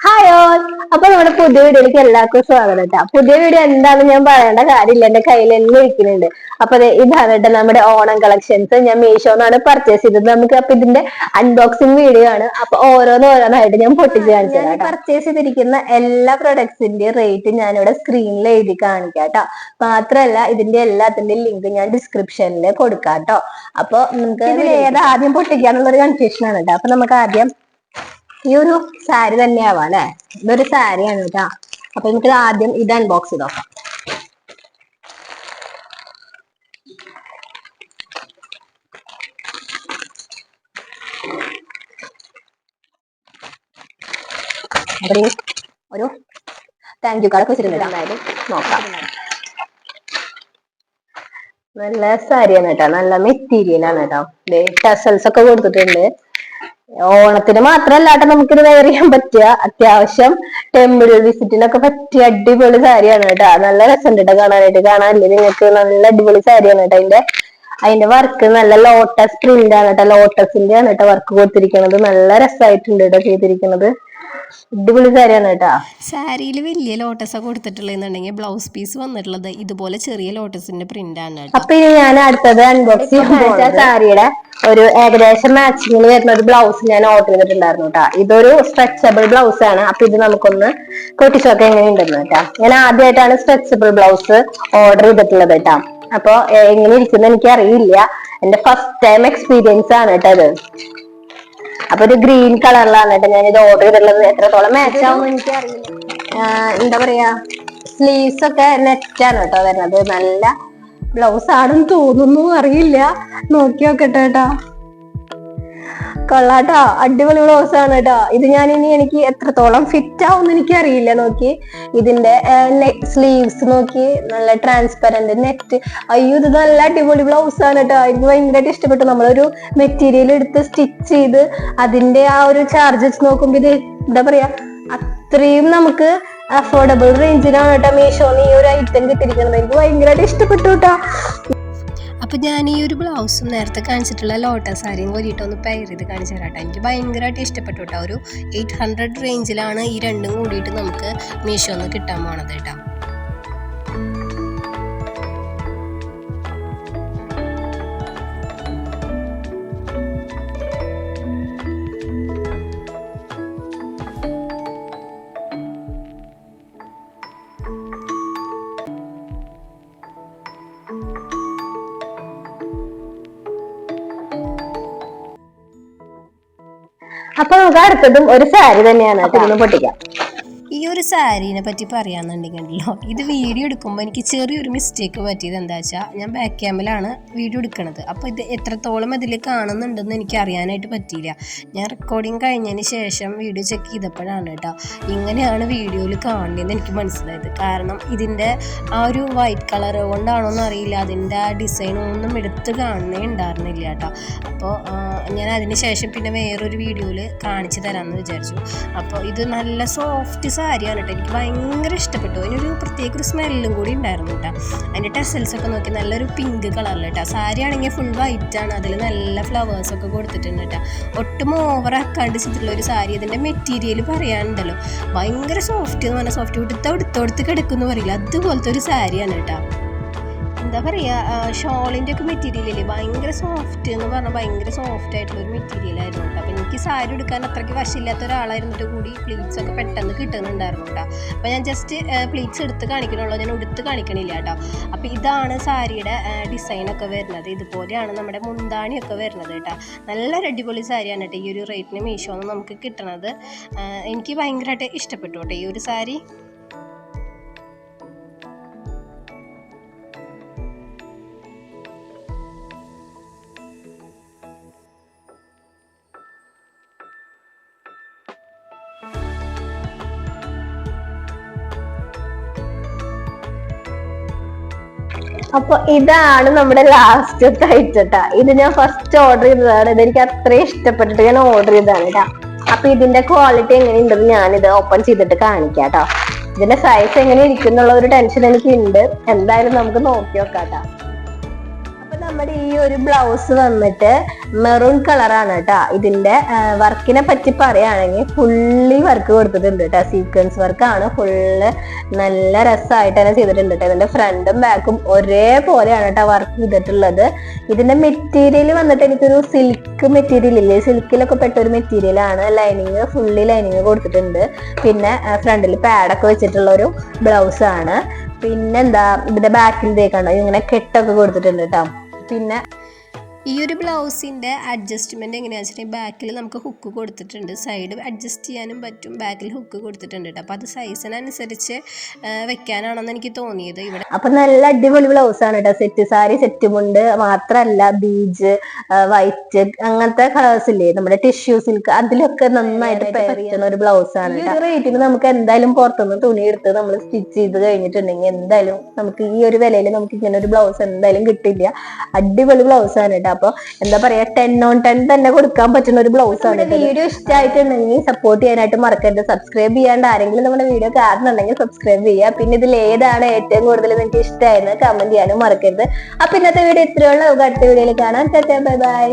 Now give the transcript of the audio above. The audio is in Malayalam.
Hi all. അപ്പൊ നമ്മുടെ പുതിയ വീഡിയോയിലേക്ക് എല്ലാവർക്കും സ്വാഗതം കേട്ടോ. പുതിയ വീഡിയോ എന്താണെന്ന് ഞാൻ പറയേണ്ട കാര്യമില്ല, എന്റെ കയ്യിൽ തന്നെ ഇരിക്കുന്നുണ്ട്. അപ്പൊ ഇതാണ് കേട്ടോ നമ്മുടെ ഓണം കളക്ഷൻസ്. ഞാൻ മീഷോന്നാണ് പർച്ചേസ് ചെയ്തത്. നമുക്ക് അപ്പൊ ഇതിന്റെ അൺബോക്സിംഗ് വീഡിയോ ആണ്. അപ്പൊ ഓരോന്നായിട്ട് ഞാൻ പൊട്ടിച്ച് കാണിച്ചു തരാം. പർച്ചേസ് ചെയ്തിരിക്കുന്ന എല്ലാ പ്രൊഡക്ട്സിന്റെയും റേറ്റ് ഞാനിവിടെ സ്ക്രീനിൽ എഴുതി കാണിക്കാം കേട്ടോ. മാത്രല്ല ഇതിന്റെ എല്ലാത്തിന്റെയും ലിങ്ക് ഞാൻ ഡിസ്ക്രിപ്ഷനിൽ കൊടുക്കാം കേട്ടോ. അപ്പൊ നമുക്ക് ഇതിൽ ഏതാ ആദ്യം പൊട്ടിക്കാന്നുള്ളൊരു കൺഫ്യൂഷൻ ആണ് കേട്ടോ. അപ്പൊ നമുക്ക് ആദ്യം ഈ ഒരു സാരി തന്നെയാവാം അല്ലെ. ഇതൊരു സാരിയാണ് കേട്ടോ. അപ്പൊ നമുക്ക് ആദ്യം ഇത് അൺബോക്സ് ചെയ്ത് നോക്കാം. ഒരു താങ്ക് യു കാർഡ് വെച്ചിട്ടുണ്ട്. എന്തായാലും നോക്കാം. നല്ല സാരിയാണ് കേട്ടോ, നല്ല മെറ്റീരിയലാണ് കേട്ടോ. ടസൽസ് ഒക്കെ കൊടുത്തിട്ടുണ്ട്. ഓണത്തിന് മാത്രല്ല കേട്ടോ നമുക്കിത് വെയർ ചെയ്യാൻ പറ്റുക. അത്യാവശ്യം ടെമ്പിൾ വിസിറ്റിനൊക്കെ പറ്റിയ അടിപൊളി സാരിയാണ് കേട്ടോ. നല്ല രസമുണ്ട് കേട്ടോ കാണാനായിട്ട്. കാണാനില്ലേ നിങ്ങൾക്ക്? നല്ല അടിപൊളി സാരിയാണ് കേട്ടോ. അതിന്റെ വർക്ക് നല്ല ലോട്ടസ് പ്രിന്റ് ആണ് കേട്ടോ. ലോട്ടസിന്റെ ആണ് കേട്ടോ വർക്ക് കൊടുത്തിരിക്കുന്നത്. നല്ല രസമായിട്ടുണ്ട് കേട്ടോ ചെയ്തിരിക്കുന്നത്. അടിപൊളി സാരിയാണ് കേട്ടോ. സാരിയിൽ വലിയ ലോട്ടസ് കൊടുത്തിട്ടുള്ളതെന്നുണ്ടെങ്കിൽ ബ്ലൗസ് പീസ് വന്നിട്ടുള്ളത് ഇതുപോലെ ചെറിയ ലോട്ടസിന്റെ പ്രിന്റ് ആണ്. അപ്പൊ ഇനി ഞാൻ അടുത്തത് അൺബോക്സ് ചെയ്യാൻ സാരിയുടെ ഒരു ഏകദേശം മാച്ചിങ്ങിന് വരുന്ന ഒരു ബ്ലൗസ് ഞാൻ ഓർഡർ ചെയ്തിട്ടുണ്ടായിരുന്നു കേട്ടോ. ഇതൊരു സ്ട്രെച്ചബിൾ ബ്ലൗസ് ആണ്. അപ്പൊ ഇത് നമുക്കൊന്ന് പൊട്ടിച്ചൊക്കെ എങ്ങനെയുണ്ടെന്ന് കേട്ടോ. ഞാൻ ആദ്യമായിട്ടാണ് സ്ട്രെച്ചബിൾ ബ്ലൗസ് ഓർഡർ ചെയ്തിട്ടുള്ളത് കേട്ടോ. അപ്പൊ എങ്ങനെ ഇരിക്കുന്നത് എനിക്ക് അറിയില്ല. എന്റെ ഫസ്റ്റ് ടൈം എക്സ്പീരിയൻസ് ആണ് കേട്ടോ ഇത്. അപ്പൊ ഒരു ഗ്രീൻ കളറിലാണ് കേട്ടോ ഞാൻ ഇത് ഓർഡർ ചെയ്തിട്ടുള്ളത്. എത്രത്തോളം മാച്ച് ആവുമെന്ന് എനിക്ക് അറിയില്ല. എന്താ പറയാ, സ്ലീവ്സ് ഒക്കെ നെറ്റാണ് കേട്ടോ വരുന്നത്. നല്ല ബ്ലൗസ് ആണെന്ന് തോന്നുന്നു, അറിയില്ല. നോക്കി നോക്കട്ടെ കേട്ടോ. കൊള്ളാട്ടോ, അടിപൊളി ബ്ലൗസ് ആണ് കേട്ടോ. ഇത് ഞാൻ ഇനി എനിക്ക് എത്രത്തോളം ഫിറ്റ് ആവും എനിക്ക് അറിയില്ല. നോക്കി ഇതിന്റെ സ്ലീവ്സ് നോക്കി, നല്ല ട്രാൻസ്പെറന്റ് നെറ്റ്. അയ്യോ, ഇത് നല്ല അടിപൊളി ബ്ലൗസ് ആണ് കേട്ടോ. എനിക്ക് ഭയങ്കരമായിട്ട് ഇഷ്ടപ്പെട്ടു. നമ്മളൊരു മെറ്റീരിയൽ എടുത്ത് സ്റ്റിച്ച് ചെയ്ത് അതിന്റെ ആ ഒരു ചാർജ് വെച്ച് നോക്കുമ്പോ ഇത് എന്താ പറയാ, അത്രയും നമുക്ക് അഫോർഡബിൾ റേഞ്ചിലാണ് കേട്ടോ മീഷോന്ന് ഈ ഒരു ഐറ്റം കിട്ടിയിരിക്കുന്നത്. എനിക്ക് ഭയങ്കരമായിട്ട് ഇഷ്ടപ്പെട്ടു കേട്ടോ. അപ്പോൾ ഞാൻ ഈ ഒരു ബ്ലൗസും നേരത്തെ കാണിച്ചിട്ടുള്ള ലോട്ടസ് സാരിയും കൂടിയിട്ടൊന്ന് പെയർ ചെയ്ത് കാണിച്ചു തരാം കേട്ടോ. എനിക്ക് ഭയങ്കരമായിട്ട് ഇഷ്ടപ്പെട്ടു കേട്ടോ. ഒരു 800 റേഞ്ചിലാണ് ഈ രണ്ടും കൂടിയിട്ട് നമുക്ക് മീഷോന്ന് കിട്ടാൻ പോണത് കേട്ടോ. അപ്പൊ നമുക്ക് അടുത്തതും ഒരു സാരി തന്നെയാണ്. അതൊന്ന് പൊട്ടിക്കാം. ഈ ഒരു സാരീനെ പറ്റി പറയാന്നുണ്ടെങ്കിലോ, ഇത് വീഡിയോ എടുക്കുമ്പോൾ എനിക്ക് ചെറിയൊരു മിസ്റ്റേക്ക് പറ്റിയത് എന്താ വെച്ചാൽ, ഞാൻ ബാക്ക് ക്യാമിലാണ് വീഡിയോ എടുക്കുന്നത്. അപ്പോൾ ഇത് എത്രത്തോളം അതിൽ കാണുന്നുണ്ടെന്ന് എനിക്ക് അറിയാനായിട്ട് പറ്റിയില്ല. ഞാൻ റെക്കോർഡിങ് കഴിഞ്ഞതിന് ശേഷം വീഡിയോ ചെക്ക് ചെയ്തപ്പോഴാണ് കേട്ടോ ഇങ്ങനെയാണ് വീഡിയോയിൽ കാണുന്നതെന്ന് എനിക്ക് മനസ്സിലായത്. കാരണം ഇതിൻ്റെ ആ ഒരു വൈറ്റ് കളർ കൊണ്ടാണോ എന്ന് അറിയില്ല, അതിൻ്റെ ആ ഡിസൈനൊന്നും എടുത്ത് കാണുന്നേ ഉണ്ടായിരുന്നില്ല കേട്ടോ. അപ്പോൾ ഞാൻ അതിന് ശേഷം പിന്നെ വേറൊരു വീഡിയോയിൽ കാണിച്ചു തരാമെന്ന് വിചാരിച്ചു. അപ്പോൾ ഇത് നല്ല സോഫ്റ്റ് സാരിയാണ് കേട്ടോ. എനിക്ക് ഭയങ്കര ഇഷ്ടപ്പെട്ടു. അതിനൊരു പ്രത്യേക ഒരു സ്മെല്ലും കൂടി ഉണ്ടായിരുന്നു കേട്ടോ. അതിൻ്റെ ടെസൽസ് ഒക്കെ നോക്കി നല്ലൊരു പിങ്ക് കളറിൽ കേട്ടോ. സാരി ആണെങ്കിൽ ഫുൾ വൈറ്റ് ആണ്. അതിൽ നല്ല ഫ്ലവേഴ്സൊക്കെ കൊടുത്തിട്ടുണ്ട് കേട്ടോ. ഒട്ടും ഓവർ ആക്കാണ്ട് ചെയ്തിട്ടുള്ള ഒരു സാരി. ഇതിൻ്റെ മെറ്റീരിയൽ പറയാനുണ്ടല്ലോ, ഭയങ്കര സോഫ്റ്റ് എന്ന് പറഞ്ഞാൽ സോഫ്റ്റ് എടുത്തോടുത്ത് കിടക്കുമെന്ന് പറയില്ല, അതുപോലത്തെ ഒരു സാരിയാണ് കേട്ടോ. എന്താ പറയുക, ഷോളിൻ്റെ ഒക്കെ മെറ്റീരിയലില്ലേ, ഭയങ്കര സോഫ്റ്റ് എന്ന് പറഞ്ഞാൽ ഭയങ്കര സോഫ്റ്റ് ആയിട്ടുള്ള ഒരു മെറ്റീരിയൽ ആയിരുന്നു കേട്ടോ. അപ്പോൾ എനിക്ക് സാരി എടുക്കാൻ അത്രയ്ക്ക് വശമില്ലാത്ത ഒരാളായിരുന്നിട്ട് കൂടി പ്ലീറ്റ്സ് ഒക്കെ പെട്ടെന്ന് കിട്ടുന്നുണ്ടായിരുന്നു കേട്ടോ. അപ്പോൾ ഞാൻ ജസ്റ്റ് പ്ലീറ്റ്സ് എടുത്ത് കാണിക്കണുള്ളൂ, ഞാൻ എടുത്ത് കാണിക്കണില്ല കേട്ടോ. അപ്പോൾ ഇതാണ് സാരിയുടെ ഡിസൈനൊക്കെ വരുന്നത്. ഇതുപോലെയാണ് നമ്മുടെ മുന്താണിയൊക്കെ വരുന്നത് കേട്ടോ. നല്ലൊരു അടിപൊളി സാരിയാണ് കേട്ടോ. ഈ ഒരു റേറ്റിന് മീഷോന്ന് നമുക്ക് കിട്ടണത്. എനിക്ക് ഭയങ്കരമായിട്ട് ഇഷ്ടപ്പെട്ടു കേട്ടോ ഈ ഒരു സാരി. അപ്പൊ ഇതാണ് നമ്മുടെ ലാസ്റ്റ് ഐറ്റം. ഇത് ഞാൻ ഫസ്റ്റ് ഓർഡർ ചെയ്തതാണ്. ഇതെനിക്ക് അത്രയും ഇഷ്ടപ്പെട്ടിട്ട് ഞാൻ ഓർഡർ ചെയ്തതാണ് കേട്ടോ. അപ്പൊ ഇതിന്റെ ക്വാളിറ്റി എങ്ങനെയുണ്ടെന്ന് ഞാനിത് ഓപ്പൺ ചെയ്തിട്ട് കാണിക്കാം കേട്ടോ. ഇതിന്റെ സൈസ് എങ്ങനെ ഇരിക്കുന്നുള്ള ഒരു ടെൻഷൻ എനിക്ക് ഉണ്ട്. എന്തായാലും നമുക്ക് നോക്കി നോക്കാം കേട്ടോ. അപ്പൊ നമ്മുടെ ഈ ഒരു ബ്ലൗസ് വന്നിട്ട് മെറൂൺ കളറാണ് കേട്ടോ. ഇതിന്റെ വർക്കിനെ പറ്റി പറയുകയാണെങ്കിൽ ഫുള്ളി വർക്ക് കൊടുത്തിട്ടുണ്ട് കേട്ടോ. സീക്വൻസ് വർക്കാണ് ഫുള്ള്. നല്ല രസമായിട്ട് തന്നെ ചെയ്തിട്ടുണ്ട് കേട്ടോ. ഇതിന്റെ ഫ്രണ്ടും ബാക്കും ഒരേപോലെയാണ് കേട്ടോ വർക്ക് ചെയ്തിട്ടുള്ളത്. ഇതിന്റെ മെറ്റീരിയൽ വന്നിട്ട് എനിക്കൊരു സിൽക്ക് മെറ്റീരിയൽ ഇല്ലേ, സിൽക്കിലൊക്കെ പെട്ട ഒരു മെറ്റീരിയൽ ആണ്. ലൈനിങ് ഫുള്ളി ലൈനിങ് കൊടുത്തിട്ടുണ്ട്. പിന്നെ ഫ്രണ്ടിൽ പാഡൊക്കെ വെച്ചിട്ടുള്ള ഒരു ബ്ലൗസ് ആണ്. പിന്നെന്താ ഇതിന്റെ ബാക്കിലത്തേക്കാണോ ഇങ്ങനെ കെട്ടൊക്കെ കൊടുത്തിട്ടുണ്ട് കേട്ടോ. പിന്നെ ഈ ഒരു ബ്ലൗസിൻ്റെ അഡ്ജസ്റ്റ്മെൻറ്റ് എങ്ങനെയാണെന്ന് വെച്ചിട്ടുണ്ടെങ്കിൽ ബാക്കിൽ നമുക്ക് ഹുക്ക് കൊടുത്തിട്ടുണ്ട്. സൈഡ് അഡ്ജസ്റ്റ് ചെയ്യാനും പറ്റും. ബാക്കിൽ ഹുക്ക് കൊടുത്തിട്ടുണ്ട് കേട്ടോ. അപ്പോൾ അത് സൈസിനനുസരിച്ച് വെക്കാനാണെന്ന് എനിക്ക് തോന്നിയത് ഇവിടെ. അപ്പൊ നല്ല അടിപൊളി ബ്ലൗസ് ആണ് കേട്ടോ. സെറ്റ് സാരി, സെറ്റ് മുണ്ട് മാത്രല്ല, ബീജ്, വൈറ്റ് അങ്ങനത്തെ കളേഴ്സ് ഇല്ലേ നമ്മുടെ ടിഷ്യൂ സിൽക്ക്, അതിലൊക്കെ നന്നായിട്ട് പറ്റുന്ന ഒരു ബ്ലൗസ് ആണ്. ഈ ഒരു റേറ്റിന് നമുക്ക് എന്തായാലും പുറത്തുനിന്ന് തുണി എടുത്ത് നമ്മൾ സ്റ്റിച്ച് ചെയ്ത് കഴിഞ്ഞിട്ടുണ്ടെങ്കിൽ എന്തായാലും നമുക്ക് ഈ ഒരു വിലയിൽ നമുക്ക് ഇങ്ങനെ ഒരു ബ്ലൗസ് എന്തായാലും കിട്ടില്ല. അടിപൊളി ബ്ലൗസ് ആണ് കേട്ടോ. അപ്പൊ എന്താ പറയാ 10/10 തന്നെ കൊടുക്കാൻ പറ്റുന്ന ഒരു ബ്ലൗസ് ആണ്. വീഡിയോ ഇഷ്ടമായിട്ടുണ്ടെങ്കിൽ സപ്പോർട്ട് ചെയ്യാനായിട്ട് മറക്കരുത്. സബ്സ്ക്രൈബ് ചെയ്യാണ്ട് ആരെങ്കിലും നമ്മുടെ വീഡിയോ കാണുന്നുണ്ടെങ്കിൽ സബ്സ്ക്രൈബ് ചെയ്യുക. പിന്നെ ഇതിൽ ഏതാണ് ഏറ്റവും കൂടുതൽ നിങ്ങൾക്ക് ഇഷ്ടമായിരുന്നത് കമന്റ് ചെയ്യാനും മറക്കരുത്. അപ്പൊ ഇന്നത്തെ വീഡിയോ ഇത്രയുള്ള അടുത്ത വീഡിയോയിൽ കാണാം. Bye bye.